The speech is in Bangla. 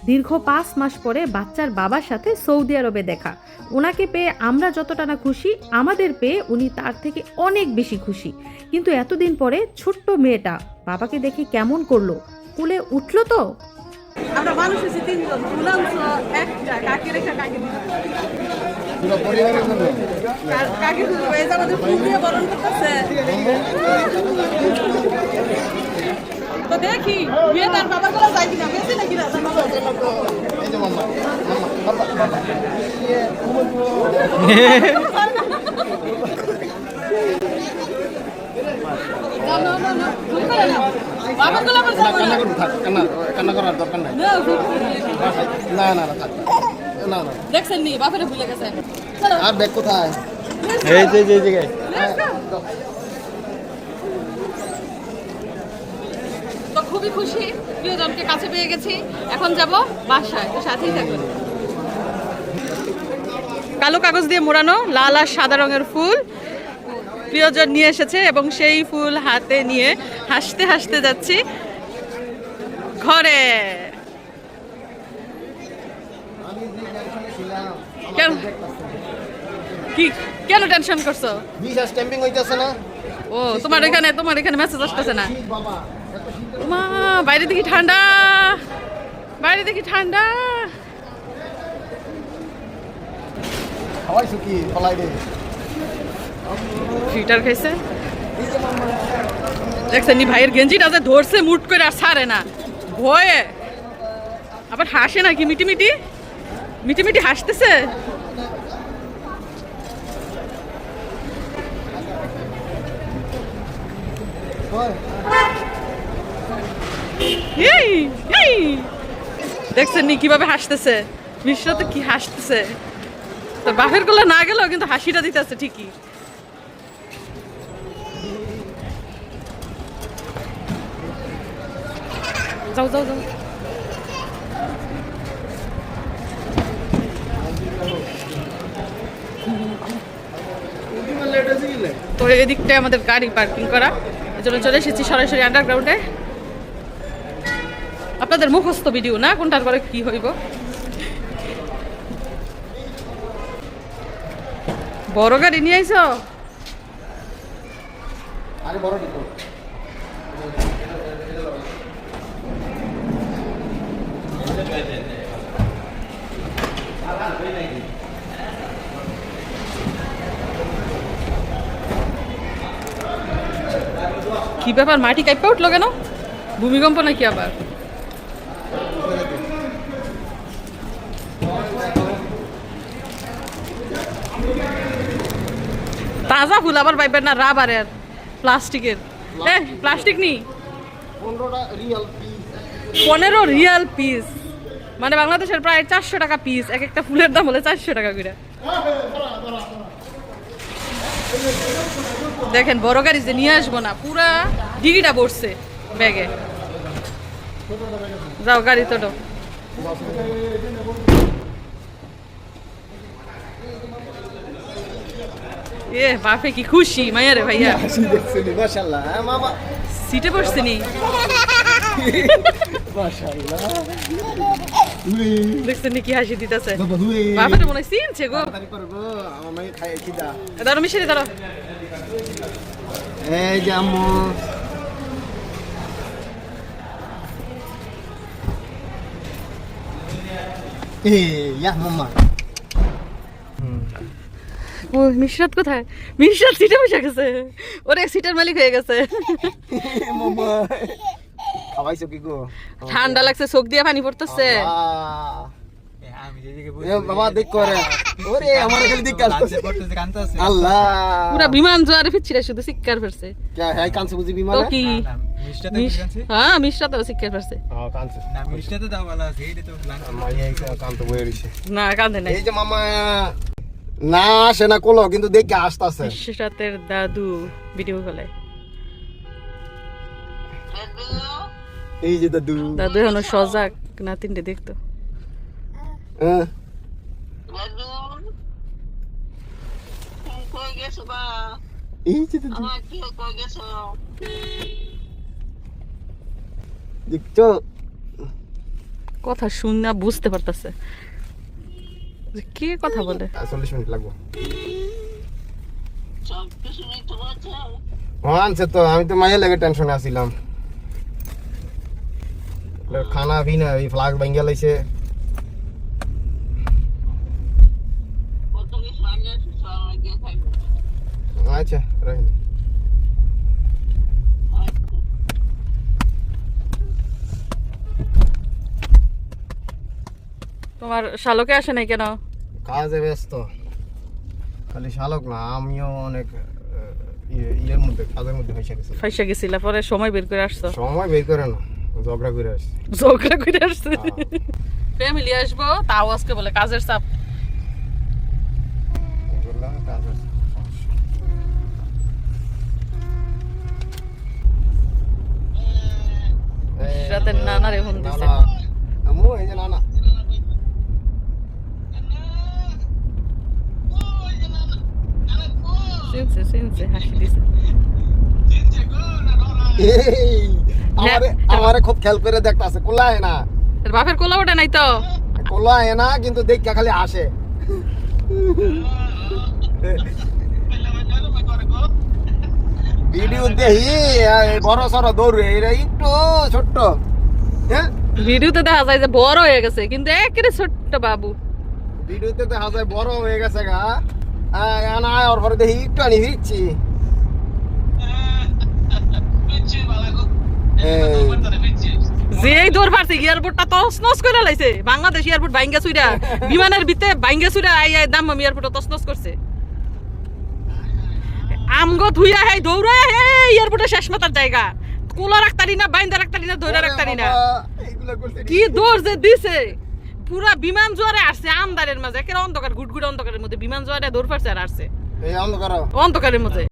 দীর্ঘ 5 মাস পরে বাচ্চার বাবার সাথে সৌদি আরবে দেখা। ওনাকে পেয়ে আমরা যতটা না খুশি, আমাদের পেয়ে উনি তার থেকে অনেক বেশি খুশি। কিন্তু এতদিন পরে ছোট্ট মেয়েটা বাবাকে দেখে কেমন করলো, কোলে উঠলো তো? আমরা মানুষ হচ্ছে 3 জন, দুলাংশ একটা কাকি রেখা কাকি পুরো পরিবারের জন্য কাকি হয়ে যাবে আমাদের ফুল দিয়ে বরণ করতেছে। তো দেখি বিয়ে তার বাবার গলা যায় কিনা, বেশি নাকি না তার বাবা। এই যে মাম্মা বাবার গলা আমার যাবে কান্না করুন, থাক, কান্না করার দরকার নাই। না না না থাক, না না দেখছেন নি বাপেরে ভুলে গেছে। আর ব্যাগ কোথায়? এই যে জায়গায় তো খুবই খুশি, প্রিয়জনকে কাছে পেয়ে গেছি। এখন যাব বাসায়, তো সাথেই থাকবেন। কালো কাগজ দিয়ে মোড়ানো লাল আর সাদা রঙের ফুল প্রিয়জন নিয়ে এসেছে এবং সেই ফুল হাতে নিয়ে হাসতে হাসতে যাচ্ছি ঘরে। কেন কি কেন টেনশন করছো? ভিসা স্ট্যাম্পিং হইতাছে না? ও তোমার এখানে মেসেজ আসতেছে না? বাবা মা বাইরে দেখি ঠান্ডা, বাইরে দেখি ঠান্ডা। খাওয়াইছো কি ফলাই দে? ফিটার খাইছে দেখছেন নি ভাইয়ের গেঞ্জিটা যে ধরছে মুট করে আর ছাড়ে না ভয়ে, আবার হাসে নাকি মিটি মিটি মিটি মিটি হাসতেছে। এই, এই। দেখছেন নি কিভাবে হাসতেছে, মিশ্রাতে কি হাসতেছে। তোর বাপের গলা না গেলেও কিন্তু হাসিটা দিতেছে ঠিকই। যাও যাও যাও। তো এদিকটায় আমাদের গাড়ি পার্কিং করা, এজন্য চলে এসেছি সরাসরি আন্ডারগ্রাউন্ডে। আপনাদের মুখস্থ ভিডিও না, কোনটার পরে কি হইব। বড় গাড়ি নিয়ে আইছো? আরে বড় ডিপো কি ব্যাপার, মাটি কাইপা উঠলো কেন? ভূমিকম্প নাকি আবার? তাজা ফুল আবার পাইবেন না, রাবারের প্লাস্টিকের। প্লাস্টিক নি 15 রিয়াল পিস, মানে বাংলাদেশের প্রায় 400 টাকা পিস। এক একটা ফুলের দাম হলে 400 টাকা করে। দেখেন বড় গাড়ি যে নিয়ে আসবো না, পুরা ডিগিটা পড়ছে ব্যাগে। যাও গাড়ি তোলো। এ বাপে কি খুশি মাইয়া রে ভাইয়া। মাশাআল্লাহ মামা সিটে বসছে নি, মাশাআল্লাহ দেখছেন নি কি হাসি দিতেছে। বাপের মনে হয় চিনছে গো। তাড়াতাড়ি করো গো, আমার মাই খায় কি দা। ধরো মিশরি ধরো। এই যে আম্মু ইয়া মাম্মা ও মিশরাত কোথায়? মিশরাত সিটে বসে গেছে, ওরে সিটের মালিক হয়ে গেছে। মাম্মা খাওয়াইছো কি গো? ঠান্ডা লাগছে, চোখ দিয়ে পানি পড়তেছে। বাবা দেখ করে ওরে আমার খালি দেখ কাঁদতেছে আল্লাহ পুরা বিমান জোয়ারে ফিরছিরা, শুধু চিৎকার করছে। কে হাই কাঁদছে বুঝি বিমান? তো কি হ্যাঁ মিশরাত চিৎকার করছে। কাঁদছে না মিষ্টিতে দাও ভালো আছে, এইটা তো মাইয়া কাঁদতে বয়ে রইছে। না কাঁদে নাই। এই যে মামা না আসে না কোলো, কিন্তু দেখে আসতেছে। মিশরাতের দাদু ভিডিও কলে। এই যে দাদু দাদু এখনো সজাগ, নাতিনটা দেখতো। হ্যাঁ এই যে দাদু দেখছো কথা শুন না বুঝতে পারতাছে যে কে কথা বলে। 40 মিনিট লাগবো। আনছে তো, আমি তো মায়ের লেগে টেনশনে আছিলাম। খানা পিনা এই ফ্লাগ ভাঙ্গা লাইছে। আচ্ছা রাখেন। তোমার শালকে আসে নাই কেন? কাজে ব্যস্ত। খালি শালক না, আমিও অনেক ইয়ের মধ্যে, কাজের মধ্যে ফাইসা গেছিলা, পরে সময় বের করে আসছো? সময় বের করে না, ঝগড়া করে আসছি। ঝগড়া করে আসছে। ফ্যামিলি আসবো তাও আজকে বলে কাজের চাপ। রাতের নানা রে ফোন দিছে। আম্মু এই যে নানা। সিনছে হাসি দিছে। এই আমারে খুব খেয়াল করে দেখতাছে, কোলায় না। তোর বাপের কোলা ওটা নাই তো? কোলায় না, কিন্তু দেখা খালি আসে। ভিডিও দেখি বড় সড় দৌড়ে, এরা একটু ছোট্ট। হ্যাঁ, ভিডিওতে দেখা যায় যে বড় হয়ে গেছে, কিন্তু একেবারে ছোট্ট বাবু। ভিডিওতে দেখা যায় বড় হয়ে গেছে গা। না ওর পরে দেখি একটু আনি ফিরছি। যে দৌড় পারছে এয়ারপোর্টটা তছনছ করে লাইছে। বাংলাদেশ এয়ারপোর্ট বাইঙ্গা চুইরা, বিমানের ভিতরে বাইঙ্গা চুইরা দাম এয়ারপোর্টটা তছনছ করছে। আমগো ধুইয়া হে দৌড়ায় হে এয়ারপোর্টে শেষ মাতার জায়গা। কোলা রাখতারি না, বাইন্দা রাখতারি না, ধরে রাখতারি না। কি দৌড় যে দিছে, পুরা বিমান জোয়ারে আসছে আন্দারের মাঝে, একেবারে অন্ধকার, গুটগুট অন্ধকারের মধ্যে বিমান জোয়ারে দৌড় পারছে আর আসছে এই অন্ধকার অন্ধকারের মধ্যে।